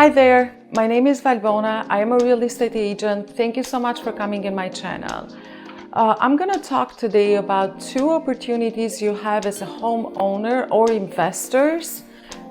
Hi there, my name is Valbona. I am a real estate agent. Thank you so much for coming in my channel. I'm going to talk today about two opportunities you have as a homeowner or investors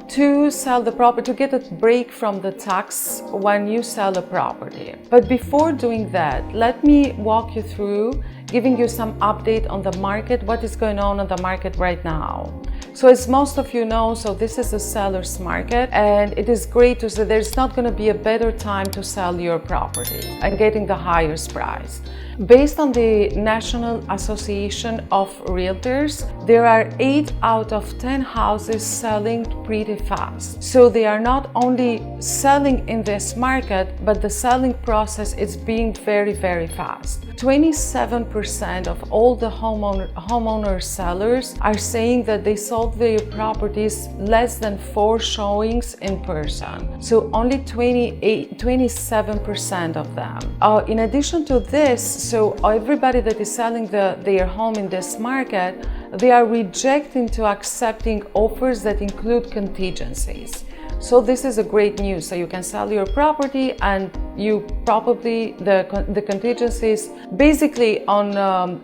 to sell the property, to get a break from the tax when you sell a property. But before doing that, let me walk you through giving you some update on the market, what is going on the market right now. So as most of you know, this is a seller's market, and it is great to say there's not going to be a better time to sell your property and getting the highest price. Based on the National Association of Realtors, there are 8 out of 10 houses selling pretty fast. So they are not only selling in this market, but the selling process is being very, very fast. 27% of all the homeowner sellers are saying that they sold their properties less than 4 showings in person. So only 27% of them. In addition to this, so everybody that is selling their home in this market, they are rejecting to accepting offers that include contingencies. So this is a great news. So you can sell your property and you probably, the contingencies basically on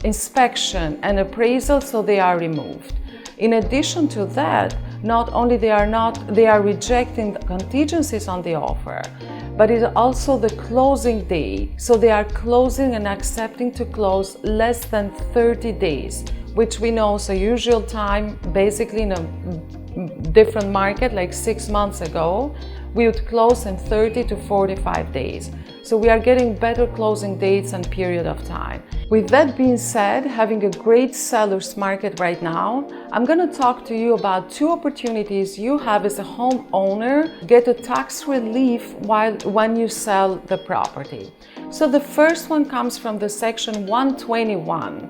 inspection and appraisal, so they are removed. In addition to that, not only they are rejecting the contingencies on the offer, but it's also the closing day. So they are closing and accepting to close less than 30 days, which we know is a usual time. Basically in a different market, like 6 months ago, we would close in 30 to 45 days. So we are getting better closing dates and period of time. With that being said, having a great seller's market right now, I'm going to talk to you about 2 opportunities you have as a homeowner get a tax relief when you sell the property. So the first one comes from the section 121.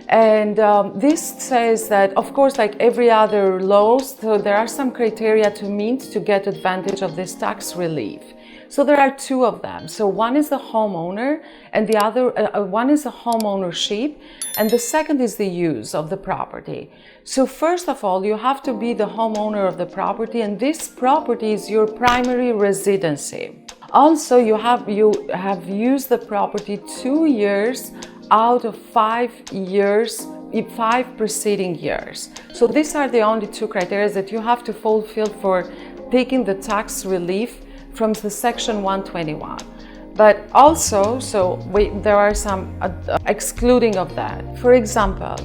And this says that, of course, like every other law, so there are some criteria to meet to get advantage of this tax relief. So there are 2 of them. So one is the homeowner and the other one is the homeownership, and the second is the use of the property. So first of all, you have to be the homeowner of the property, and this property is your primary residency. Also, you have used the property 2 years out of 5 years, 5 preceding years. So these are the only 2 criteria that you have to fulfill for taking the tax relief from the section 121. But also, there are some excluding of that. For example,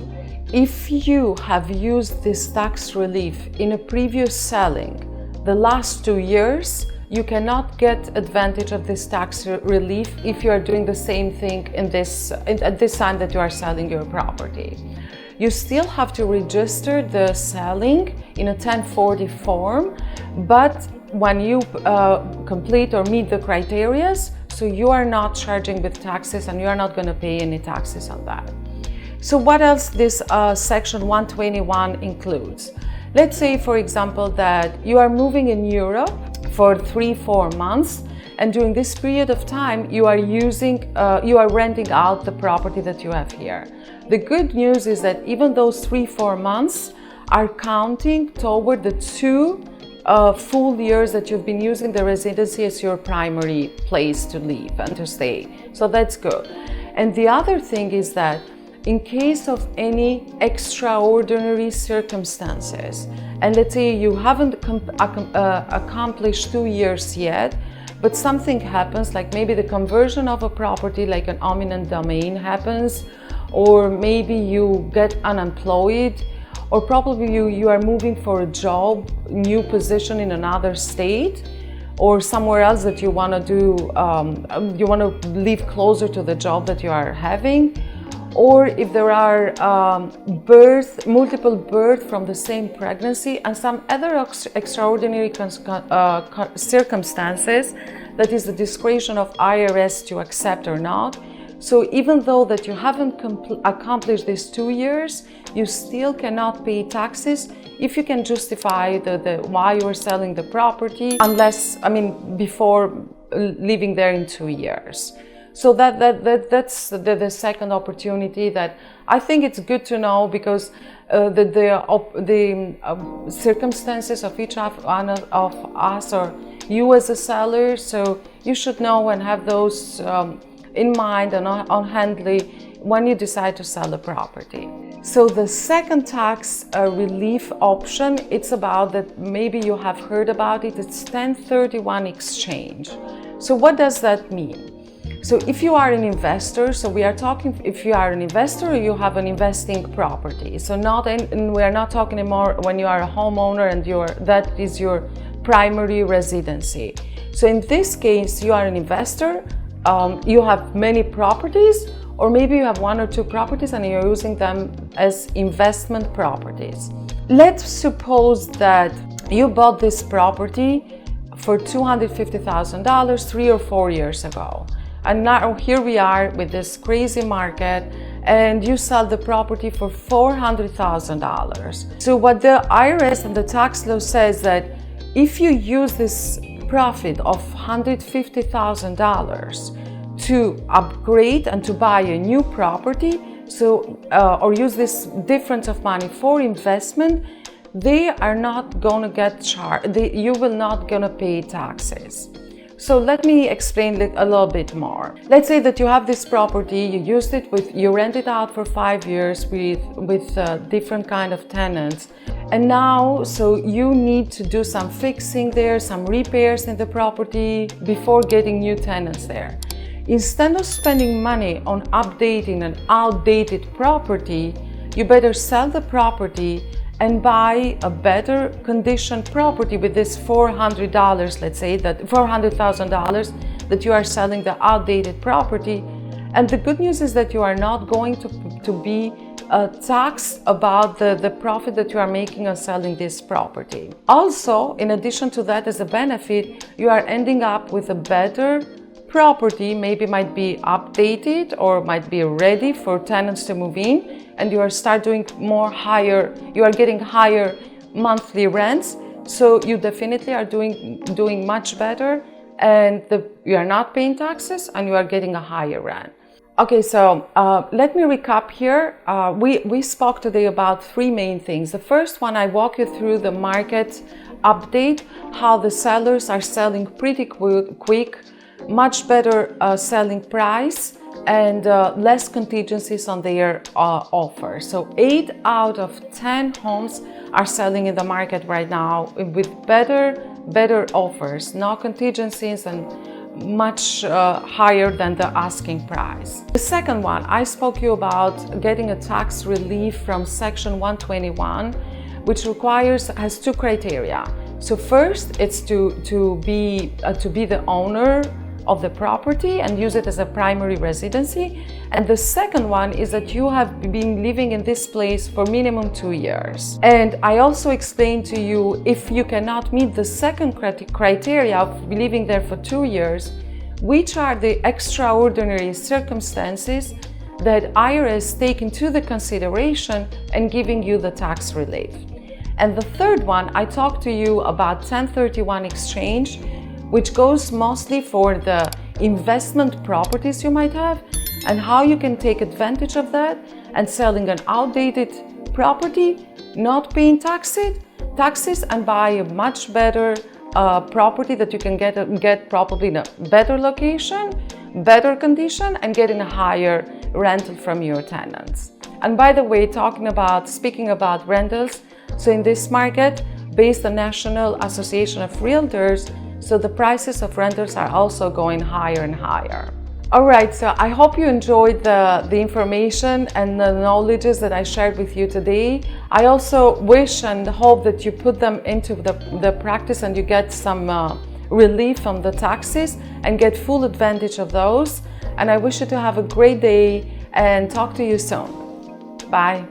if you have used this tax relief in a previous selling the last 2 years, you cannot get advantage of this tax relief if you are doing the same thing at this time that you are selling your property. You still have to register the selling in a 1040 form, but when you complete or meet the criteria, so you are not charging with taxes and you are not going to pay any taxes on that. So what else this section 121 includes? Let's say, for example, that you are moving in Europe for 3-4 months, and during this period of time you are renting out the property that you have here. The good news is that even those 3-4 months are counting toward the 2 full years that you've been using the residency as your primary place to live and to stay. So that's good. And the other thing is that in case of any extraordinary circumstances, and let's say you haven't accomplished 2 years yet, but something happens, like maybe the conversion of a property, like an eminent domain happens, or maybe you get unemployed, or probably you are moving for a job, new position in another state, or somewhere else that you want to do, you want to live closer to the job that you are having, or if there are multiple births from the same pregnancy and some other extraordinary circumstances that is the discretion of IRS to accept or not. So even though that you haven't accomplished these 2 years, you still cannot pay taxes if you can justify why you are selling the property, before living there in 2 years. So that's the second opportunity that I think it's good to know, because the circumstances of each one of us or you as a seller. So you should know and have those in mind and on handly when you decide to sell the property. So the second tax relief option, it's about that maybe you have heard about it. It's 1031 exchange. So what does that mean? So if you are an investor, so we are talking if you are an investor or you have an investing property. So we are not talking anymore when you are a homeowner and that is your primary residency. So in this case, you are an investor, you have many properties, or maybe you have one or two properties and you're using them as investment properties. Let's suppose that you bought this property for $250,000 3 or 4 years ago. And now here we are with this crazy market and you sell the property for $400,000. So what the IRS and the tax law says that if you use this profit of $150,000 to upgrade and to buy a new property, or use this difference of money for investment, they are not going to get charged. You will not going to pay taxes. So let me explain it a little bit more. Let's say that you have this property, you rent it out for 5 years with different kind of tenants. And now, so you need to do some fixing there, some repairs in the property before getting new tenants there. Instead of spending money on updating an outdated property, you better sell the property and buy a better condition property with this $400, let's say that $400,000 that you are selling the outdated property. And the good news is that you are not going to be taxed about the profit that you are making on selling this property. Also, in addition to that, as a benefit, you are ending up with a better property, maybe might be updated or might be ready for tenants to move in, and you are getting higher monthly rents. So you definitely are doing much better, and you are not paying taxes and you are getting a higher rent. Okay, so let me recap here. We spoke today about 3 main things. The first one, I walk you through the market update, how the sellers are selling pretty quick, much better selling price, and less contingencies on their offer. So 8 out of 10 homes are selling in the market right now with better offers, no contingencies, and much higher than the asking price. The second one, I spoke to you about getting a tax relief from Section 121, which has 2 criteria. So first, it's to be the owner of the property and use it as a primary residency. And the second one is that you have been living in this place for minimum 2 years. And I also explained to you, if you cannot meet the second criteria of living there for 2 years, which are the extraordinary circumstances that IRS take into the consideration and giving you the tax relief. And the third one, I talked to you about 1031 exchange, which goes mostly for the investment properties you might have and how you can take advantage of that and selling an outdated property, not paying taxes, and buy a much better property that you can get probably in a better location, better condition, and getting a higher rental from your tenants. And by the way, speaking about rentals, so in this market, based on National Association of Realtors, so the prices of rentals are also going higher and higher. All right, so I hope you enjoyed the information and the knowledges that I shared with you today. I also wish and hope that you put them into the practice and you get some relief from the taxes and get full advantage of those. And I wish you to have a great day and talk to you soon. Bye.